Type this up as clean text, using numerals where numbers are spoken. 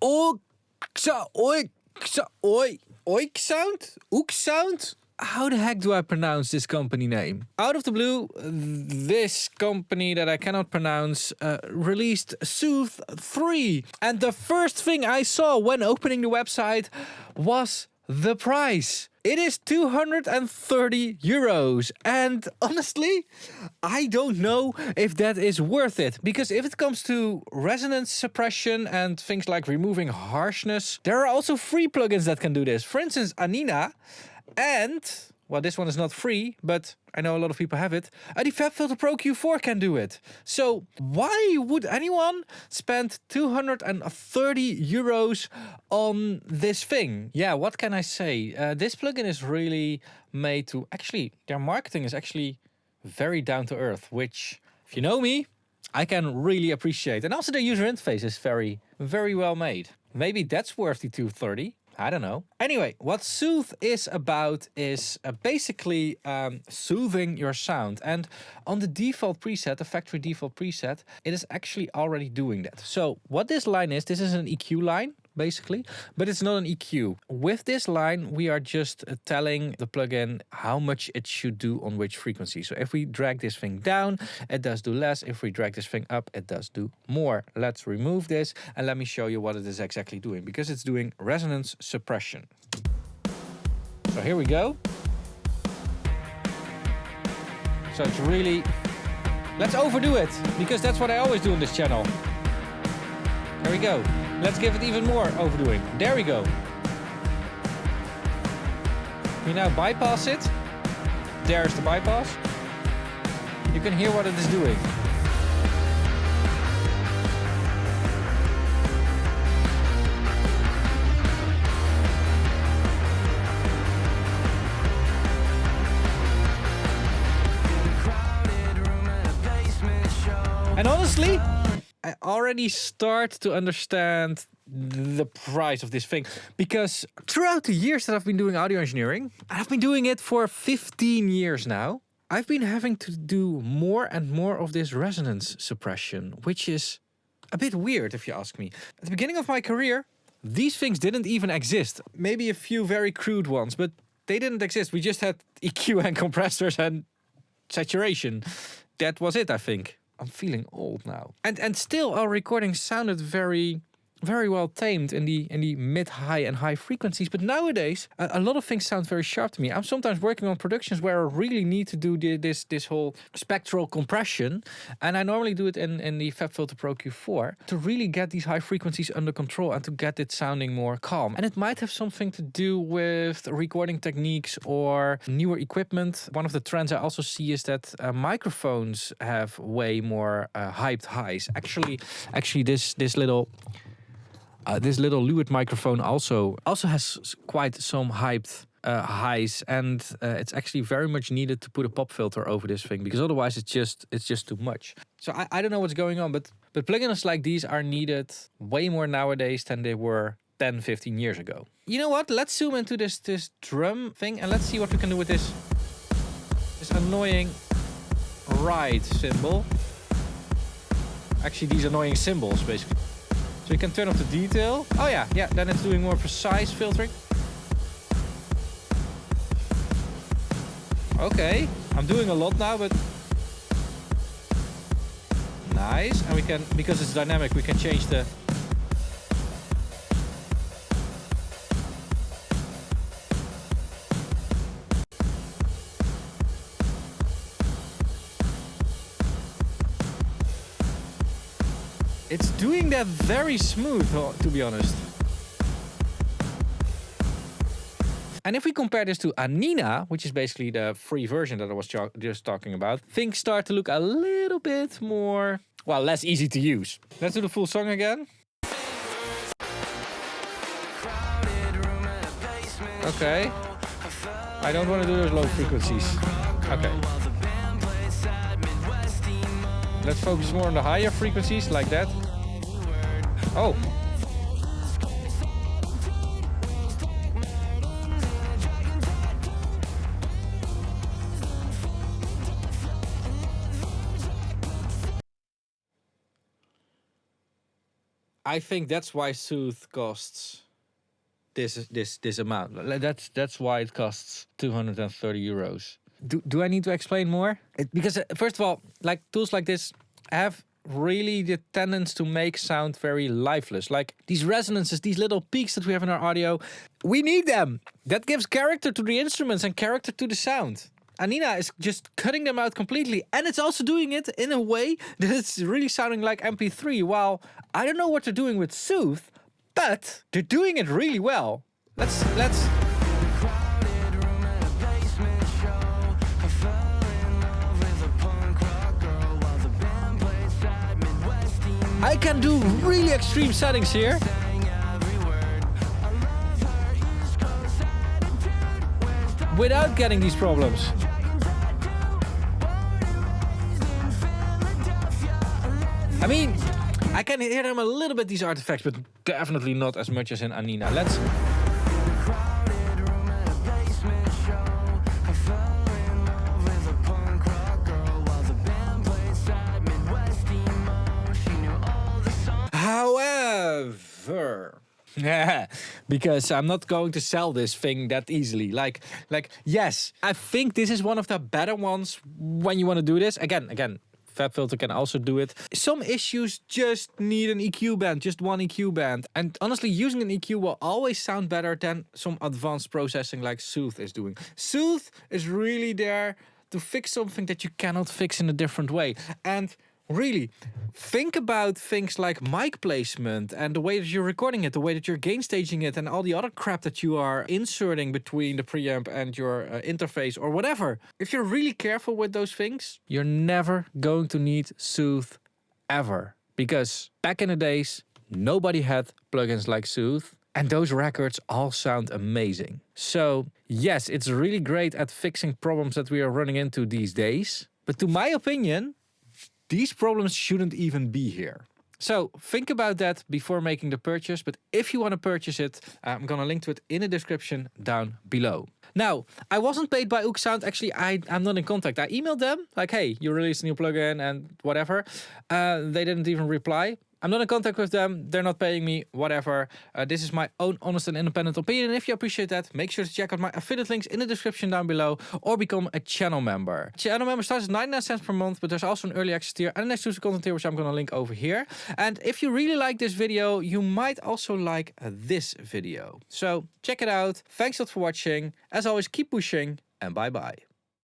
Oik sound? Ook sound? How the heck do I pronounce this company name? Out of the blue, this company that I cannot pronounce released Soothe3. And the first thing I saw when opening the website was the price. It is 230 euros. And honestly, I don't know if that is worth it. Because if it comes to resonance suppression and things like removing harshness, there are also free plugins that can do this. For instance, Anina. And, well, this one is not free, but I know a lot of people have it. The FabFilter Pro Q4 can do it. So why would anyone spend 230 euros on this thing? Yeah, what can I say? This plugin is really made to... Actually, their marketing is actually very down to earth, which, if you know me, I can really appreciate. And also the user interface is very, very well made. Maybe that's worth the 230. I don't know. Anyway, what Soothe is about is basically soothing your sound. And on the default preset, the factory default preset, it is actually already doing that. So what this line is, this is an EQ line, basically, but it's not an EQ. With this line, we are just telling the plugin how much it should do on which frequency. So if we drag this thing down, it does do less. If we drag this thing up, it does do more. Let's remove this and let me show you what it is exactly doing, because it's doing resonance suppression. So here we go. So it's really... Let's overdo it, because that's what I always do on this channel. There we go. Let's give it even more overdoing. There we go. We now bypass it. There's the bypass. You can hear what it is doing. And honestly, I already start to understand the price of this thing, because throughout the years that I've been doing audio engineering, I've been doing it for 15 years now, I've been having to do more and more of this resonance suppression, which is a bit weird if you ask me. At the beginning of my career, these things didn't even exist. Maybe a few very crude ones, but they didn't exist. We just had EQ and compressors and saturation. That was it, I think. I'm feeling old now. And still our recording sounded very, very well tamed in the mid, high and high frequencies. But nowadays, a lot of things sound very sharp to me. I'm sometimes working on productions where I really need to do this whole spectral compression. And I normally do it in the FabFilter Pro Q4 to really get these high frequencies under control and to get it sounding more calm. And it might have something to do with recording techniques or newer equipment. One of the trends I also see is that microphones have way more hyped highs. Actually, this little Lewitt microphone also has quite some hyped highs, and it's actually very much needed to put a pop filter over this thing, because otherwise it's just too much. So I don't know what's going on, but plugins like these are needed way more nowadays than they were 10, 15 years ago. You know what? Let's zoom into this drum thing and let's see what we can do with this annoying ride symbol. Actually, these annoying symbols, basically. So you can turn off the detail. Oh yeah, then it's doing more precise filtering. Okay, I'm doing a lot now, but nice. And we can, because it's dynamic, we can change the... It's doing that very smooth, to be honest. And if we compare this to Anina, which is basically the free version that I was just talking about, things start to look a little bit more, well, less easy to use. Let's do the full song again. Okay. I don't want to do those low frequencies. Okay. Let's focus more on the higher frequencies, like that. Oh. I think that's why Soothe costs this amount. That's why it costs 230 euros. Do I need to explain more? Because first of all, like tools like this have really the tendency to make sound very lifeless. Like these resonances, these little peaks that we have in our audio, we need them. That gives character to the instruments and character to the sound. Anina is just cutting them out completely, and it's also doing it in a way that it's really sounding like MP3. While I don't know what they're doing with Soothe, but they're doing it really well. Let's. I can do really extreme settings here. Without getting these problems. I mean, I can hear them a little bit, these artifacts, but definitely not as much as in Anina. Let's... However... Yeah, because I'm not going to sell this thing that easily. Like, yes, I think this is one of the better ones when you want to do this. Again, FabFilter can also do it. Some issues just need an EQ band, just one EQ band. And honestly, using an EQ will always sound better than some advanced processing like Soothe is doing. Soothe is really there to fix something that you cannot fix in a different way. And really, think about things like mic placement and the way that you're recording it, the way that you're gain staging it, and all the other crap that you are inserting between the preamp and your interface or whatever. If you're really careful with those things, you're never going to need Soothe ever. Because back in the days, nobody had plugins like Soothe, and those records all sound amazing. So yes, it's really great at fixing problems that we are running into these days. But to my opinion, these problems shouldn't even be here. So think about that before making the purchase. But if you want to purchase it, I'm going to link to it in the description down below. Now, I wasn't paid by Sound. Actually, I'm not in contact. I emailed them like, hey, you released a new plugin and whatever. They didn't even reply. I'm not in contact with them. They're not paying me, whatever. This is my own honest and independent opinion. And if you appreciate that, make sure to check out my affiliate links in the description down below or become a channel member. Channel member starts at 99 cents per month, but there's also an early access tier and an exclusive content tier, which I'm going to link over here. And if you really like this video, you might also like this video. So check it out. Thanks a lot for watching. As always, keep pushing and bye-bye.